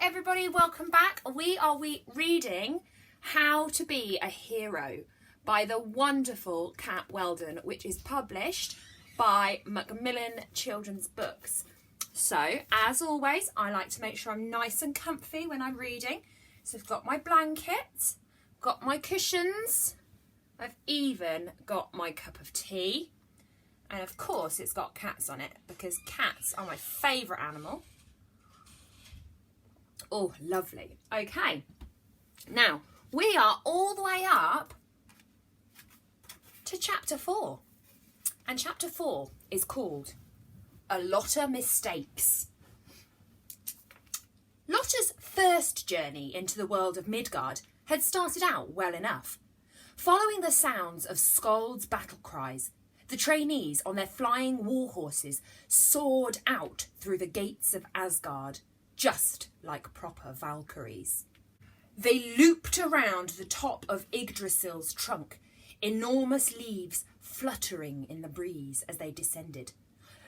everybody, welcome back. We are reading How to Be a Hero by the wonderful Cat Weldon, which is published by Macmillan Children's Books. So, as always, I like to make sure I'm nice and comfy when I'm reading. So I've got my blanket, got my cushions, I've even got my cup of tea. And of course it's got cats on it because cats are my favourite animal. Oh, lovely. Okay, now we are all the way up to chapter 4. And chapter 4 is called A Lotta Mistakes. Lotta's first journey into the world of Midgard had started out well enough. Following the sounds of Skald's battle cries, the trainees on their flying war horses soared out through the gates of Asgard, just like proper Valkyries. They looped around the top of Yggdrasil's trunk, enormous leaves fluttering in the breeze as they descended.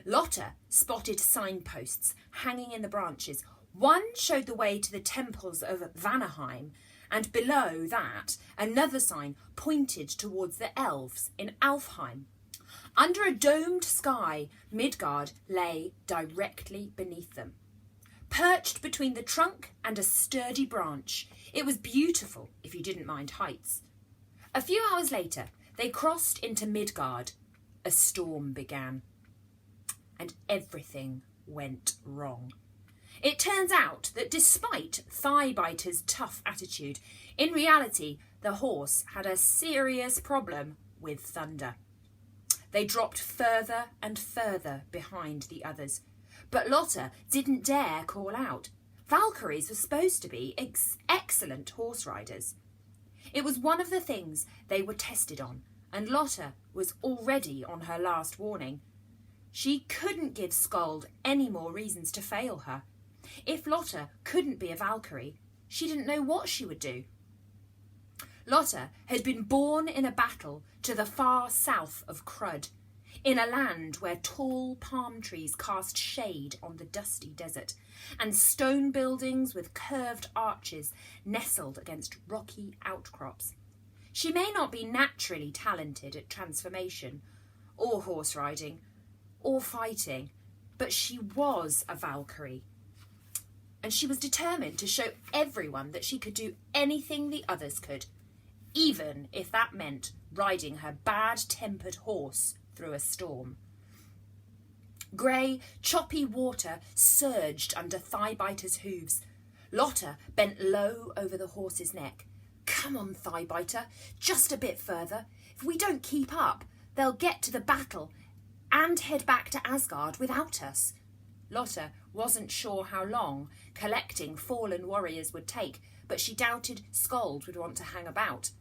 Lotta spotted signposts hanging in the branches. One showed the way to the temples of Vanaheim, and below that, another sign pointed towards the elves in Alfheim. Under a domed sky, Midgard lay directly beneath them. Perched between the trunk and a sturdy branch, it was beautiful if you didn't mind heights. A few hours later, they crossed into Midgard. A storm began, and everything went wrong. It turns out that despite Thighbiter's tough attitude, in reality, the horse had a serious problem with thunder. They dropped further and further behind the others, but Lotta didn't dare call out. Valkyries were supposed to be excellent horse riders. It was one of the things they were tested on, and Lotta was already on her last warning. She couldn't give Skald any more reasons to fail her. If Lotta couldn't be a Valkyrie, she didn't know what she would do. Lotta had been born in a battle to the far south of Crud, in a land where tall palm trees cast shade on the dusty desert, and stone buildings with curved arches nestled against rocky outcrops. She may not be naturally talented at transformation, or horse riding, or fighting, but she was a Valkyrie. And she was determined to show everyone that she could do anything the others could, even if that meant riding her bad-tempered horse through a storm. Grey, choppy water surged under Thighbiter's hooves. Lotta bent low over the horse's neck. "Come on, Thighbiter, just a bit further. If we don't keep up, they'll get to the battle and head back to Asgard without us." Lotta wasn't sure how long collecting fallen warriors would take, but she doubted Skald would want to hang about.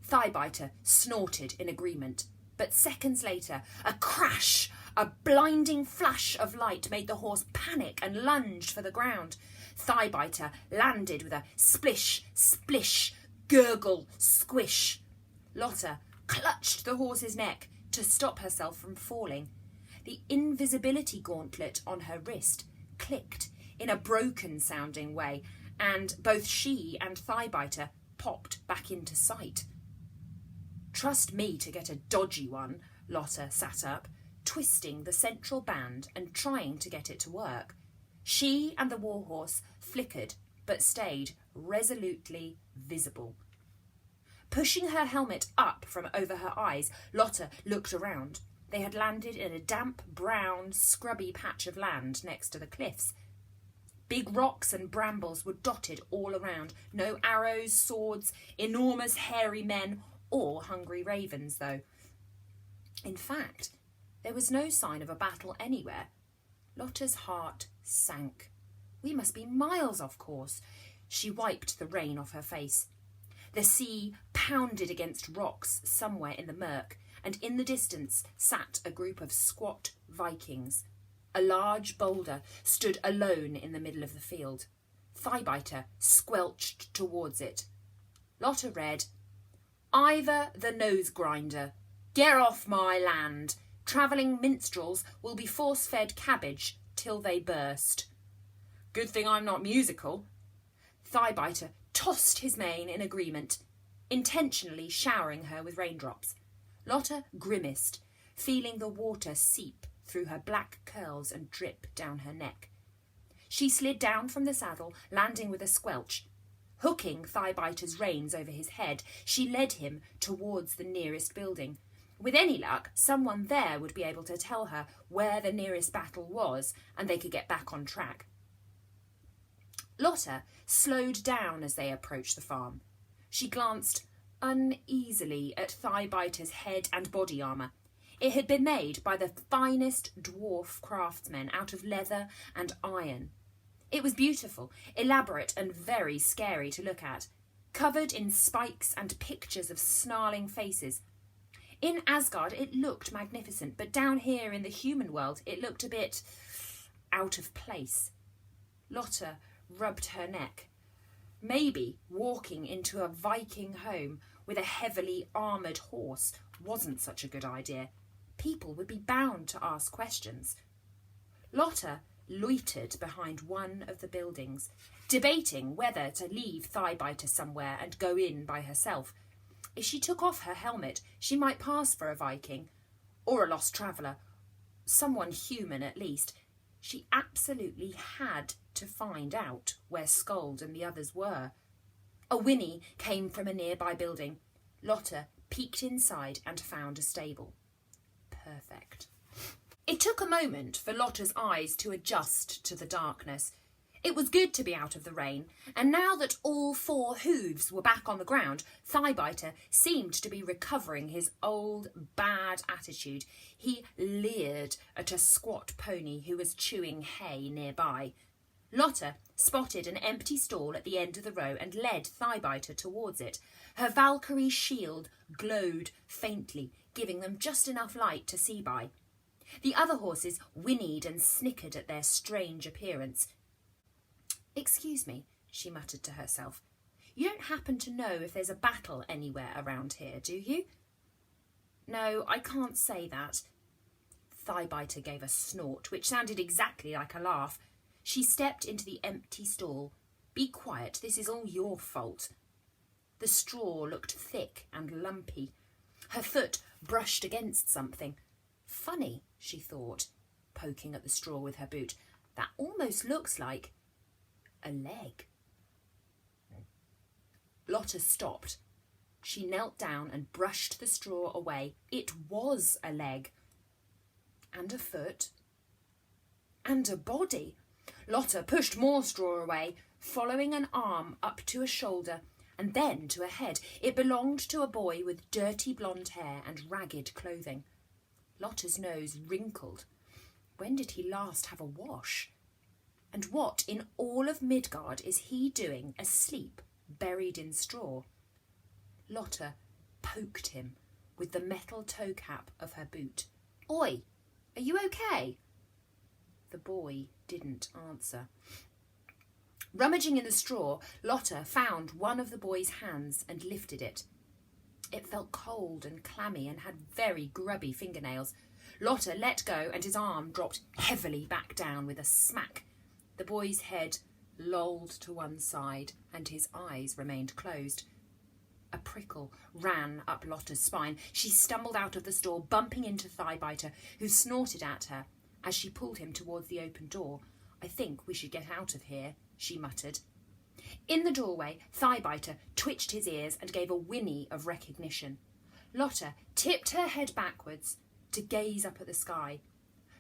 Thighbiter snorted in agreement, but seconds later, a crash, a blinding flash of light made the horse panic and lunged for the ground. Thighbiter landed with a splish, splish, gurgle, squish. Lotta clutched the horse's neck to stop herself from falling. The invisibility gauntlet on her wrist clicked in a broken-sounding way, and both she and Thighbiter popped back into sight. "Trust me to get a dodgy one," Lotta sat up, twisting the central band and trying to get it to work. She and the warhorse flickered but stayed resolutely visible. Pushing her helmet up from over her eyes, Lotta looked around. They had landed in a damp, brown, scrubby patch of land next to the cliffs. Big rocks and brambles were dotted all around. No arrows, swords, enormous hairy men, or hungry ravens, though. In fact, there was no sign of a battle anywhere. Lotta's heart sank. We must be miles off course. She wiped the rain off her face. The sea pounded against rocks somewhere in the murk, and in the distance sat a group of squat Vikings. A large boulder stood alone in the middle of the field. Thighbiter squelched towards it. Lotta read, "Ivor the Nose Grinder, get off my land. Travelling minstrels will be force-fed cabbage till they burst." Good thing I'm not musical. Thighbiter tossed his mane in agreement, intentionally showering her with raindrops. Lotta grimaced, feeling the water seep through her black curls and drip down her neck. She slid down from the saddle, landing with a squelch. Hooking Thighbiter's reins over his head, she led him towards the nearest building. With any luck, someone there would be able to tell her where the nearest battle was, and they could get back on track. Lotta slowed down as they approached the farm. She glanced uneasily at Thighbiter's head and body armour. It had been made by the finest dwarf craftsmen out of leather and iron. It was beautiful, elaborate and very scary to look at, covered in spikes and pictures of snarling faces. In Asgard it looked magnificent, but down here in the human world it looked a bit out of place. Lotta rubbed her neck. Maybe walking into a Viking home with a heavily armoured horse wasn't such a good idea. People would be bound to ask questions. Lotta loitered behind one of the buildings, debating whether to leave Thighbiter somewhere and go in by herself. If she took off her helmet, she might pass for a Viking, or a lost traveller, someone human at least. She absolutely had to find out where Skuld and the others were. A whinny came from a nearby building. Lotta peeked inside and found a stable. Perfect. It took a moment for Lotta's eyes to adjust to the darkness. It was good to be out of the rain, and now that all 4 hooves were back on the ground, Thighbiter seemed to be recovering his old bad attitude. He leered at a squat pony who was chewing hay nearby. Lotta spotted an empty stall at the end of the row and led Thighbiter towards it. Her Valkyrie shield glowed faintly, giving them just enough light to see by. The other horses whinnied and snickered at their strange appearance. "Excuse me," she muttered to herself. "You don't happen to know if there's a battle anywhere around here, do you?" "No, I can't say that." Thighbiter gave a snort, which sounded exactly like a laugh. She stepped into the empty stall. "Be quiet, this is all your fault." The straw looked thick and lumpy. Her foot brushed against something. Funny, she thought, poking at the straw with her boot. That almost looks like a leg. Lotta stopped. She knelt down and brushed the straw away. It was a leg. And a foot. And a body. Lotta pushed more straw away, following an arm up to a shoulder and then to a head. It belonged to a boy with dirty blonde hair and ragged clothing. Lotta's nose wrinkled. When did he last have a wash? And what in all of Midgard is he doing asleep, buried in straw? Lotta poked him with the metal toe cap of her boot. "Oi, are you okay?" The boy didn't answer. Rummaging in the straw, Lotta found one of the boy's hands and lifted it. It felt cold and clammy and had very grubby fingernails. Lotta let go and his arm dropped heavily back down with a smack. The boy's head lolled to one side and his eyes remained closed. A prickle ran up Lotta's spine. She stumbled out of the stall, bumping into Thighbiter, who snorted at her as she pulled him towards the open door. "I think we should get out of here," she muttered. In the doorway, Thighbiter twitched his ears and gave a whinny of recognition. Lotta tipped her head backwards to gaze up at the sky.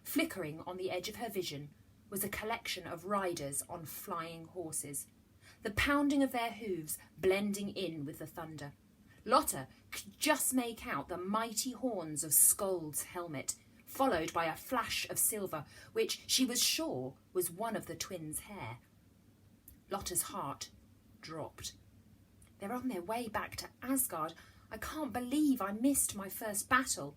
Flickering on the edge of her vision was a collection of riders on flying horses, the pounding of their hooves blending in with the thunder. Lotta could just make out the mighty horns of Skuld's helmet, followed by a flash of silver, which she was sure was one of the twins' hair. Lotta's heart dropped. They're on their way back to Asgard. I can't believe I missed my first battle.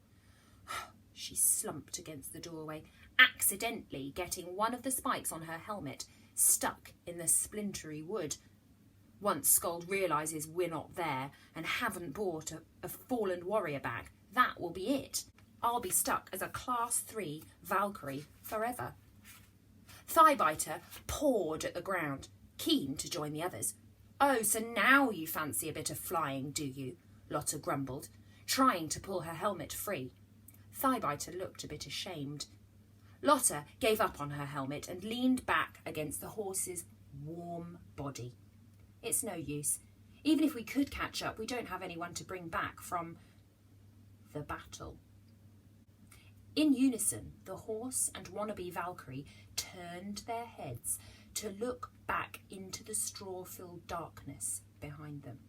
She slumped against the doorway, accidentally getting one of the spikes on her helmet stuck in the splintery wood. Once Skuld realises we're not there and haven't brought a fallen warrior back, that will be it. I'll be stuck as a Class 3 Valkyrie forever. Thighbiter pawed at the ground, keen to join the others. "Oh, so now you fancy a bit of flying, do you?" Lotta grumbled, trying to pull her helmet free. Thighbiter looked a bit ashamed. Lotta gave up on her helmet and leaned back against the horse's warm body. "It's no use. Even if we could catch up, we don't have anyone to bring back from the battle." In unison, the horse and wannabe Valkyrie turned their heads to look back into the straw-filled darkness behind them.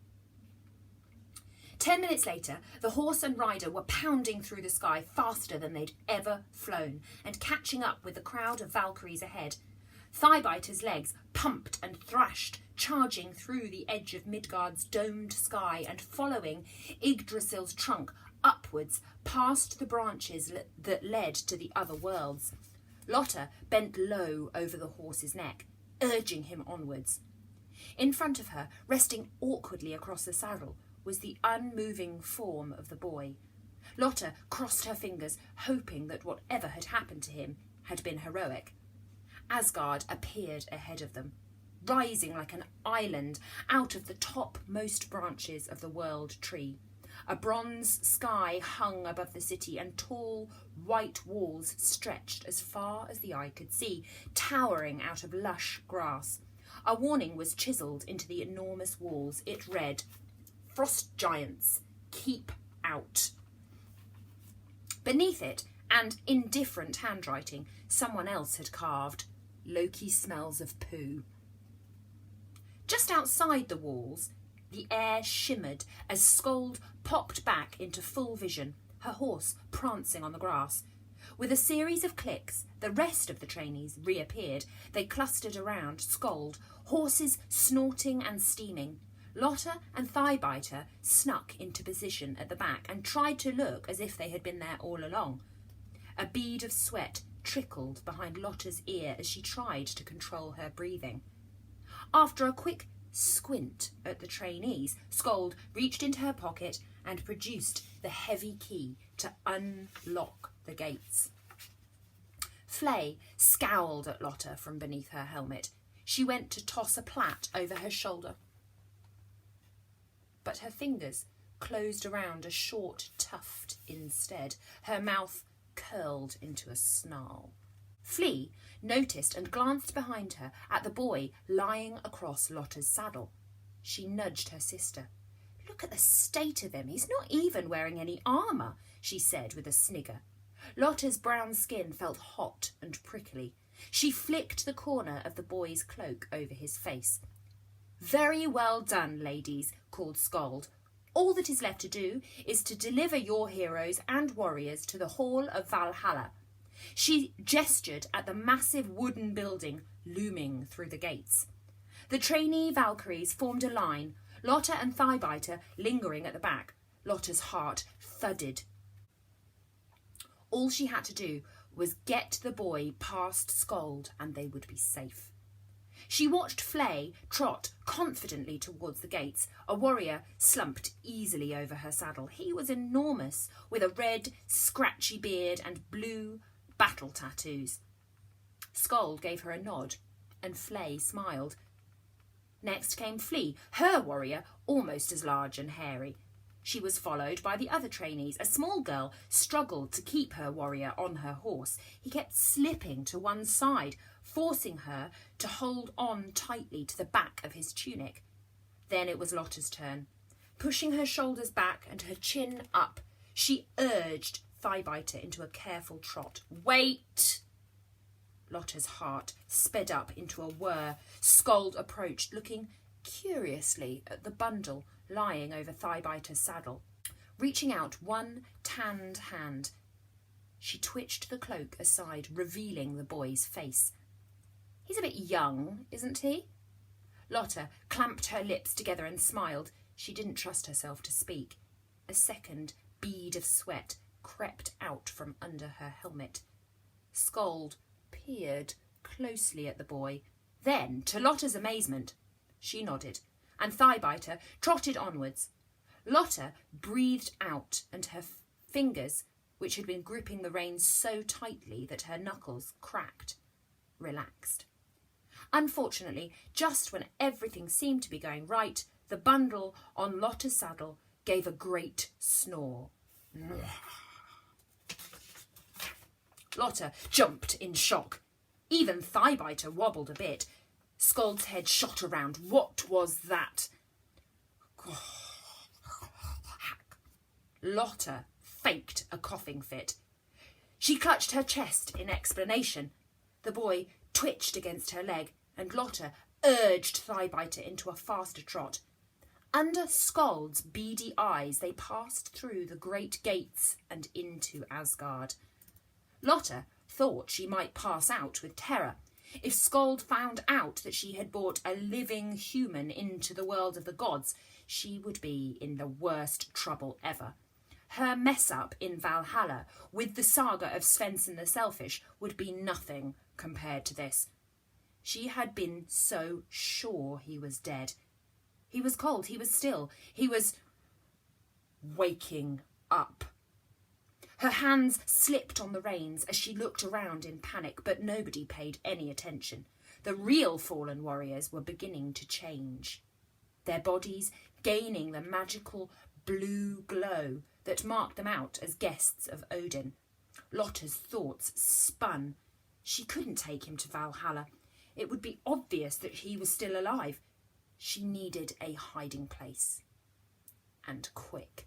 10 minutes later, the horse and rider were pounding through the sky faster than they'd ever flown and catching up with the crowd of Valkyries ahead. Thighbiter's legs pumped and thrashed, charging through the edge of Midgard's domed sky and following Yggdrasil's trunk upwards past the branches that led to the other worlds. Lotta bent low over the horse's neck, urging him onwards. In front of her, resting awkwardly across the saddle, was the unmoving form of the boy. Lotta crossed her fingers, hoping that whatever had happened to him had been heroic. Asgard appeared ahead of them, rising like an island out of the topmost branches of the world tree. A bronze sky hung above the city, and tall, white walls stretched as far as the eye could see, towering out of lush grass. A warning was chiselled into the enormous walls. It read, "Frost giants, keep out." Beneath it, and in different handwriting, someone else had carved, "Loki smells of poo." Just outside the walls, the air shimmered as Skuld popped back into full vision, her horse prancing on the grass. With a series of clicks, the rest of the trainees reappeared. They clustered around Skuld, horses snorting and steaming. Lotta and Thighbiter snuck into position at the back and tried to look as if they had been there all along. A bead of sweat trickled behind Lotta's ear as she tried to control her breathing. After a quick squint at the trainees, Skuld reached into her pocket and produced the heavy key to unlock the gates. Flay scowled at Lotta from beneath her helmet. She went to toss a plait over her shoulder, but her fingers closed around a short tuft instead. Her mouth curled into a snarl. Flea noticed and glanced behind her at the boy lying across Lotta's saddle. She nudged her sister. "Look at the state of him. He's not even wearing any armour," she said with a snigger. Lotta's brown skin felt hot and prickly. She flicked the corner of the boy's cloak over his face. "Very well done, ladies," called Skuld. "All that is left to do is to deliver your heroes and warriors to the Hall of Valhalla." She gestured at the massive wooden building looming through the gates. The trainee Valkyries formed a line, Lotta and Thighbiter lingering at the back. Lotta's heart thudded. All she had to do was get the boy past Skuld and they would be safe. She watched Flay trot confidently towards the gates. A warrior slumped easily over her saddle. He was enormous, with a red, scratchy beard and blue battle tattoos. Skuld gave her a nod, and Flay smiled. Next came Flea, her warrior, almost as large and hairy. She was followed by the other trainees. A small girl struggled to keep her warrior on her horse. He kept slipping to one side, forcing her to hold on tightly to the back of his tunic. Then it was Lotta's turn. Pushing her shoulders back and her chin up, she urged Thighbiter into a careful trot. "Wait!" Lotta's heart sped up into a whir. Skuld approached, looking curiously at the bundle lying over Thighbiter's saddle. Reaching out one tanned hand, she twitched the cloak aside, revealing the boy's face. "He's a bit young, isn't he?" Lotta clamped her lips together and smiled. She didn't trust herself to speak. A second bead of sweat crept out from under her helmet. Skuld peered closely at the boy. Then, to Lotta's amazement, she nodded, and Thighbiter trotted onwards. Lotta breathed out, and her fingers, which had been gripping the reins so tightly that her knuckles cracked, relaxed. Unfortunately, just when everything seemed to be going right, the bundle on Lotta's saddle gave a great snore. Lotta jumped in shock. Even Thighbiter wobbled a bit. Scold's head shot around. What was that? Lotta faked a coughing fit. She clutched her chest in explanation. The boy twitched against her leg, and Lotta urged Thighbiter into a faster trot. Under Skold's beady eyes, they passed through the great gates and into Asgard. Lotta thought she might pass out with terror. If Skold found out that she had brought a living human into the world of the gods, she would be in the worst trouble ever. Her mess-up in Valhalla with the saga of Svensson the Selfish would be nothing compared to this. She had been so sure he was dead. He was cold, he was still, he was waking up. Her hands slipped on the reins as she looked around in panic, but nobody paid any attention. The real fallen warriors were beginning to change, their bodies gaining the magical blue glow that marked them out as guests of Odin. Lotta's thoughts spun. She couldn't take him to Valhalla. It would be obvious that he was still alive. She needed a hiding place. And quick.